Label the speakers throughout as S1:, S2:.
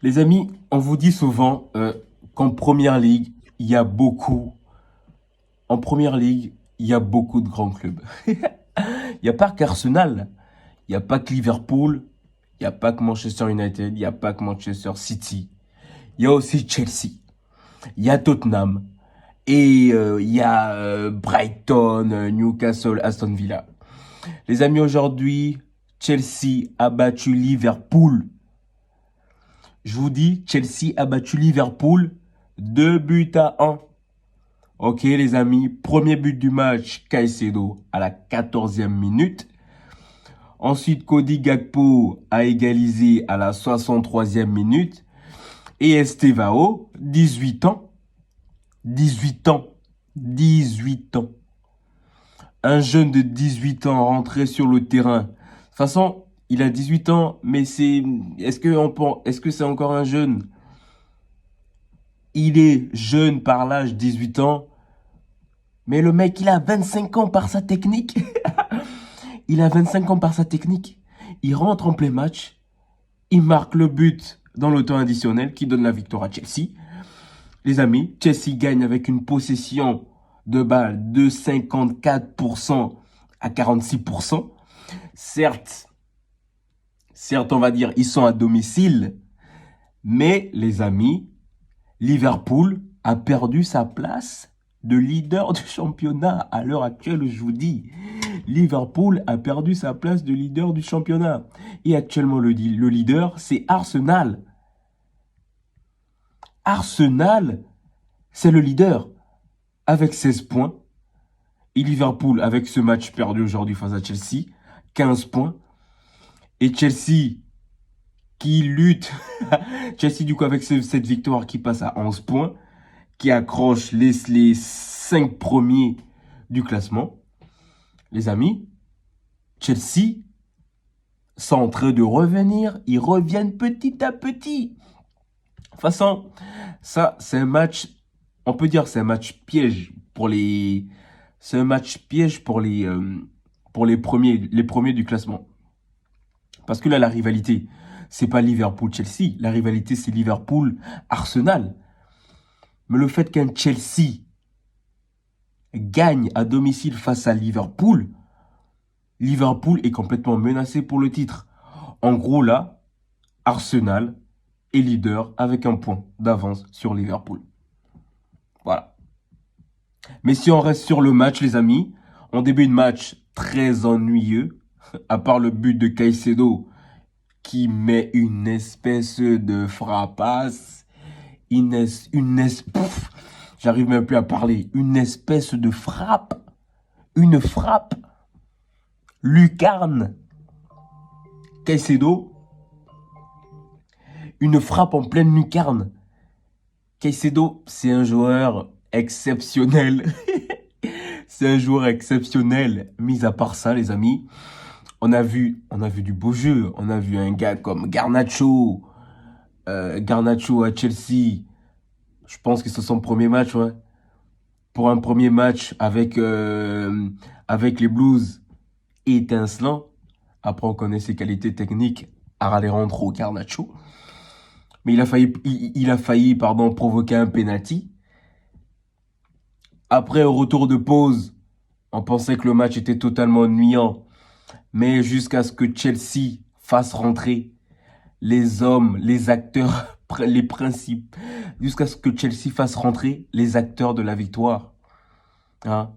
S1: Les amis, on vous dit souvent qu'en première ligue, il y a beaucoup. En première ligue, il y a beaucoup de grands clubs. Il n'y a pas qu'Arsenal, il n'y a pas que Liverpool, il n'y a pas que Manchester United, il n'y a pas que Manchester City. Il y a aussi Chelsea, il y a Tottenham et il y a Brighton, Newcastle, Aston Villa. Les amis, aujourd'hui, Chelsea a battu Liverpool. Je vous dis, Chelsea a battu Liverpool 2 buts à 1. Ok les amis, premier but du match, Caicedo à la 14e minute. Ensuite, Cody Gakpo a égalisé à la 63e minute. Et Estevao, 18 ans. 18 ans. 18 ans. Un jeune de 18 ans rentré sur le terrain. De toute façon, il a 18 ans, mais est-ce que c'est encore un jeune? Il est jeune par l'âge 18 ans. Mais le mec, il a 25 ans par sa technique. Il a 25 ans par sa technique. Il rentre en plein match. Il marque le but dans le temps additionnel qui donne la victoire à Chelsea. Les amis, Chelsea gagne avec une possession de balle de 54% à 46%. Certes, on va dire, ils sont à domicile. Mais les amis, Liverpool a perdu sa place de leader du championnat. À l'heure actuelle, je vous dis, Liverpool a perdu sa place de leader du championnat. Et actuellement, le leader, c'est Arsenal. Arsenal, c'est le leader avec 16 points. Et Liverpool, avec ce match perdu aujourd'hui face à Chelsea, 15 points. Et Chelsea, qui lutte, Chelsea du coup avec cette victoire qui passe à 11 points, qui accroche les 5 premiers du classement. Les amis, Chelsea sont en train de revenir. Ils reviennent petit à petit. De toute façon, ça, c'est un match, on peut dire c'est un match piège pour les... C'est un match piège pour les premiers du classement. Parce que là, la rivalité, c'est pas Liverpool-Chelsea. La rivalité, c'est Liverpool-Arsenal. Mais le fait qu'un Chelsea gagne à domicile face à Liverpool, Liverpool est complètement menacé pour le titre. En gros, là, Arsenal est leader avec un point d'avance sur Liverpool. Voilà. Mais si on reste sur le match, les amis, en début de match très ennuyeux, à part le but de Caicedo qui met une espèce de frappasse, j'arrive même plus à parler, une espèce de frappe, une frappe, lucarne, Caicedo, une frappe en pleine lucarne. Caicedo, c'est un joueur exceptionnel. C'est un joueur exceptionnel. Mis à part ça, les amis, on a vu du beau jeu. On a vu un gars comme Garnacho. Garnacho à Chelsea. Je pense que c'est son premier match, ouais. Pour un premier match avec les Blues étincelant. Après, on connaît ses qualités techniques à Alejandro Garnacho. Mais il a failli provoquer un penalty. Après, au retour de pause, on pensait que le match était totalement ennuyant. Mais jusqu'à ce que Chelsea fasse rentrer les hommes, les acteurs, les principes. Jusqu'à ce que Chelsea fasse rentrer les acteurs de la victoire. Hein?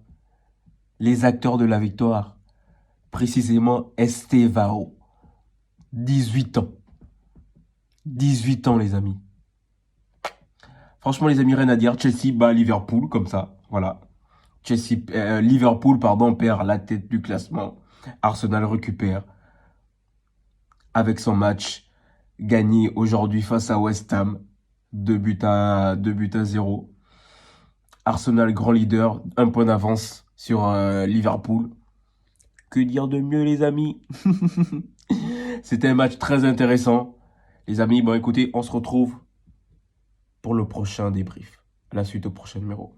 S1: Les acteurs de la victoire. Précisément Estevao. 18 ans. 18 ans, les amis. Franchement, les amis, rien à dire. Chelsea bat Liverpool, comme ça. Voilà. Liverpool, perd la tête du classement. Arsenal récupère avec son match gagné aujourd'hui face à West Ham. 2 buts à 0. Arsenal, grand leader, un point d'avance sur Liverpool. Que dire de mieux, les amis? C'était un match très intéressant. Les amis, bon écoutez, on se retrouve pour le prochain débrief. À la suite au prochain numéro.